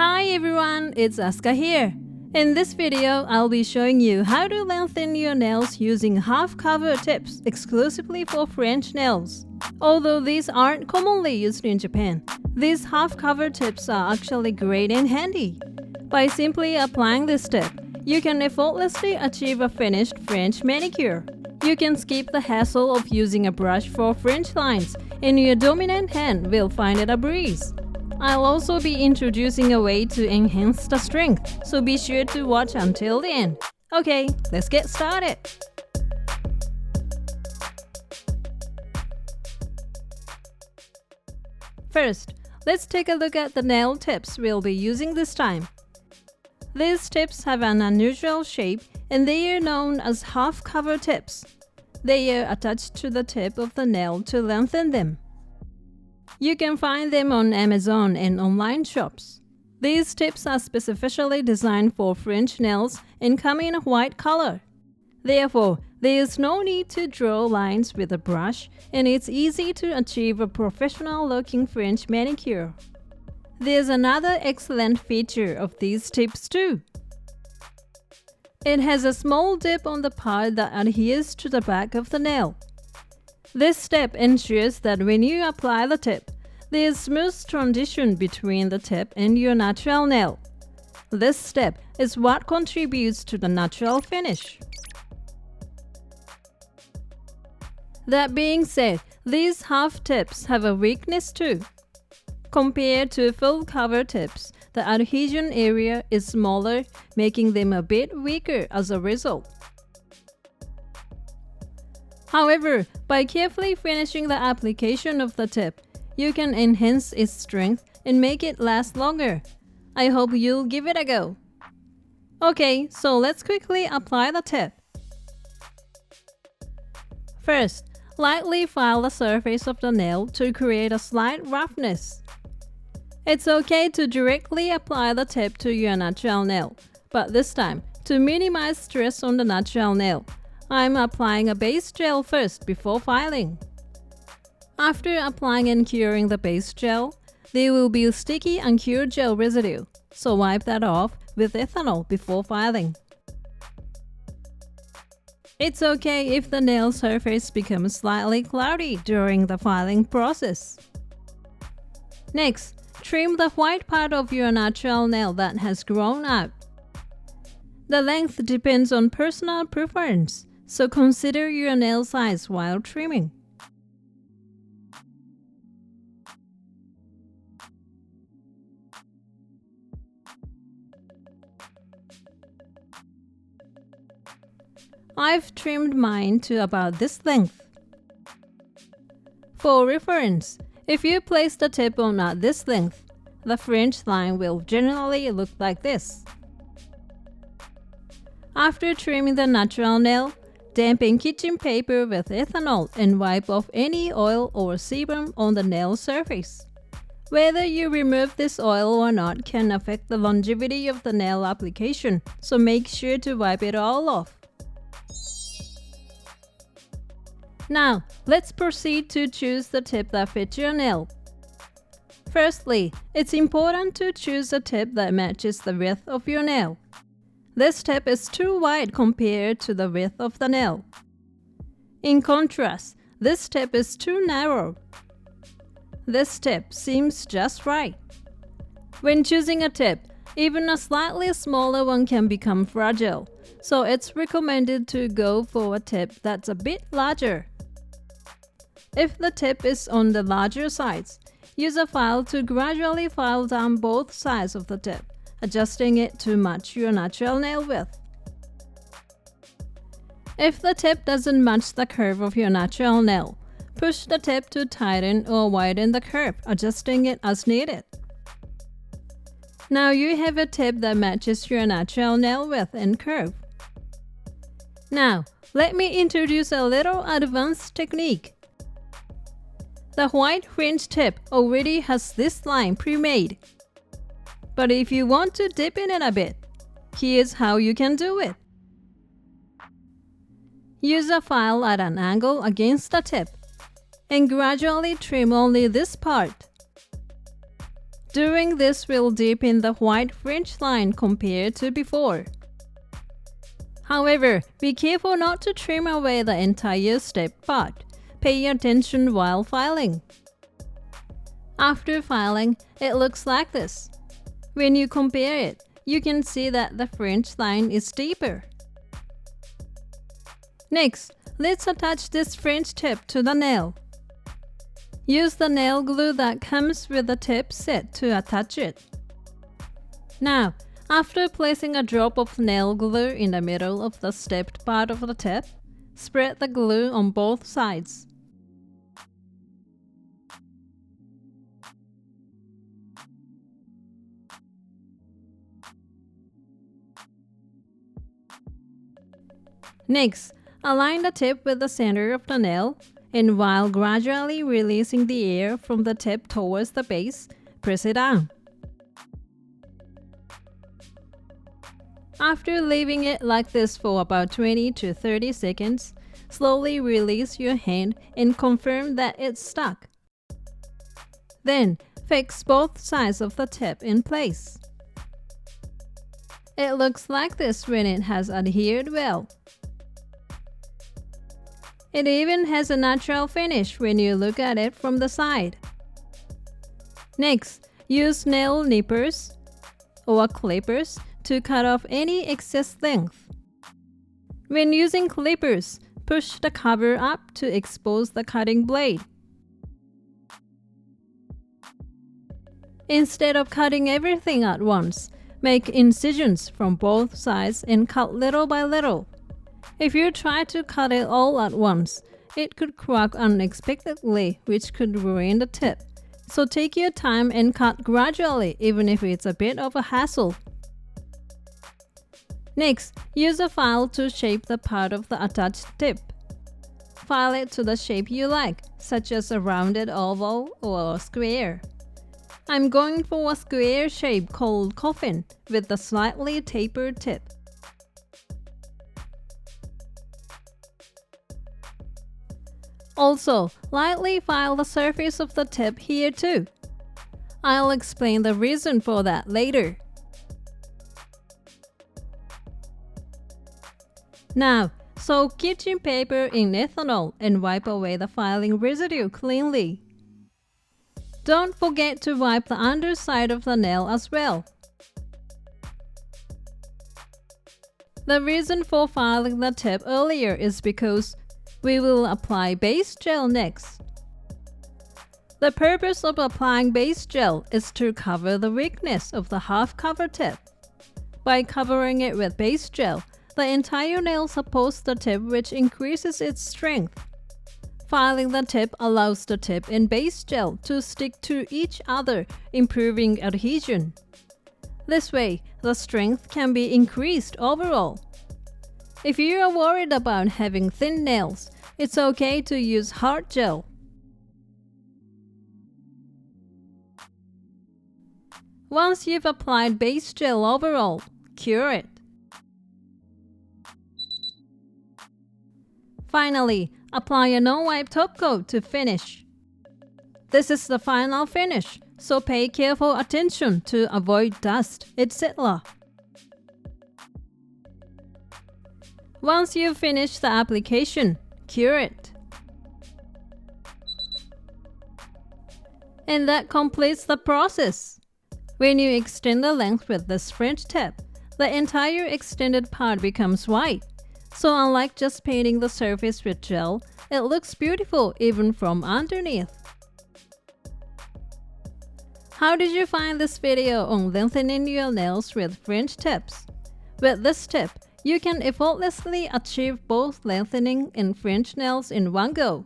Hi everyone, it's Aska here. In this video, I'll be showing you how to lengthen your nails using half-cover tips exclusively for French nails. Although these aren't commonly used in Japan, these half-cover tips are actually great and handy. By simply applying this tip, you can effortlessly achieve a finished French manicure. You can skip the hassle of using a brush for French lines, and your dominant hand will find it a breeze. I'll also be introducing a way to enhance the strength, so be sure to watch until the end. Okay, let's get started. First, let's take a look at the nail tips we'll be using this time. These tips have an unusual shape and they are known as half-cover tips. They are attached to the tip of the nail to lengthen them. You can find them on Amazon and online shops. These tips are specifically designed for French nails and come in a white color. Therefore, there is no need to draw lines with a brush, and it's easy to achieve a professional-looking French manicure. There's another excellent feature of these tips too. It has a small dip on the part that adheres to the back of the nail. This step ensures that when you apply the tip, there is smooth transition between the tip and your natural nail. This step is what contributes to the natural finish. That being said, these half tips have a weakness too. Compared to full cover tips, the adhesion area is smaller, making them a bit weaker as a result. However, by carefully finishing the application of the tip, you can enhance its strength and make it last longer. I hope you'll give it a go. Okay, so let's quickly apply the tip. First, lightly file the surface of the nail to create a slight roughness. It's okay to directly apply the tip to your natural nail, but this time, to minimize stress on the natural nail, I'm applying a base gel first before filing. After applying and curing the base gel, there will be a sticky uncured gel residue, so wipe that off with ethanol before filing. It's okay if the nail surface becomes slightly cloudy during the filing process. Next, trim the white part of your natural nail that has grown out. The length depends on personal preference, so consider your nail size while trimming. I've trimmed mine to about this length. For reference, if you place the tip on at this length, the French line will generally look like this. After trimming the natural nail, dampen kitchen paper with ethanol and wipe off any oil or sebum on the nail surface. Whether you remove this oil or not can affect the longevity of the nail application, so make sure to wipe it all off. Now, let's proceed to choose the tip that fits your nail. Firstly, it's important to choose a tip that matches the width of your nail. This tip is too wide compared to the width of the nail. In contrast, this tip is too narrow. This tip seems just right. When choosing a tip, even a slightly smaller one can become fragile, so it's recommended to go for a tip that's a bit larger. If the tip is on the larger sides, use a file to gradually file down both sides of the tip, adjusting it to match your natural nail width. If the tip doesn't match the curve of your natural nail, push the tip to tighten or widen the curve, adjusting it as needed. Now you have a tip that matches your natural nail width and curve. Now, let me introduce a little advanced technique. The white French tip already has this line pre-made. But if you want to deepen it a bit, here's how you can do it. Use a file at an angle against the tip and gradually trim only this part. Doing this will deepen the white fringe line compared to before. However, be careful not to trim away the entire step part. Pay attention while filing. After filing, it looks like this. When you compare it, you can see that the fringe line is deeper. Next, let's attach this fringe tip to the nail. Use the nail glue that comes with the tip set to attach it. Now, after placing a drop of nail glue in the middle of the stepped part of the tip, spread the glue on both sides. Next, align the tip with the center of the nail, and while gradually releasing the air from the tip towards the base, press it down. After leaving it like this for about 20 to 30 seconds, slowly release your hand and confirm that it's stuck. Then, fix both sides of the tip in place. It looks like this when it has adhered well. It even has a natural finish when you look at it from the side. Next, use nail nippers or clippers to cut off any excess length. When using clippers, push the cover up to expose the cutting blade. Instead of cutting everything at once, make incisions from both sides and cut little by little. If you try to cut it all at once, it could crack unexpectedly, which could ruin the tip. So take your time and cut gradually, even if it's a bit of a hassle. Next, use a file to shape the part of the attached tip. File it to the shape you like, such as a rounded oval or a square. I'm going for a square shape called coffin with a slightly tapered tip. Also, lightly file the surface of the tip here too. I'll explain the reason for that later. Now, soak kitchen paper in ethanol and wipe away the filing residue cleanly. Don't forget to wipe the underside of the nail as well. The reason for filing the tip earlier is because we will apply base gel next. The purpose of applying base gel is to cover the weakness of the half-cover tip. By covering it with base gel, the entire nail supports the tip, which increases its strength. Filing the tip allows the tip and base gel to stick to each other, improving adhesion. This way, the strength can be increased overall. If you are worried about having thin nails, it's okay to use hard gel. Once you've applied base gel overall, cure it. Finally, apply a no-wipe top coat to finish. This is the final finish, so pay careful attention to avoid dust, etc. Once you've finished the application, cure it. And that completes the process. When you extend the length with this fringe tip, the entire extended part becomes white. So unlike just painting the surface with gel, it looks beautiful even from underneath. How did you find this video on lengthening your nails with fringe tips? With this tip, you can effortlessly achieve both lengthening and fringe nails in one go.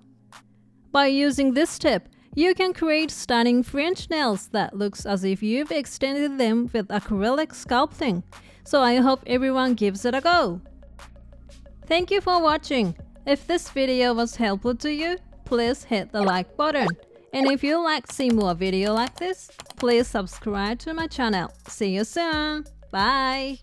By using this tip, you can create stunning fringe nails that looks as if you've extended them with acrylic sculpting. So I hope everyone gives it a go. Thank you for watching. If this video was helpful to you, please hit the like button. And if you like to see more videos like this, please subscribe to my channel. See you soon. Bye.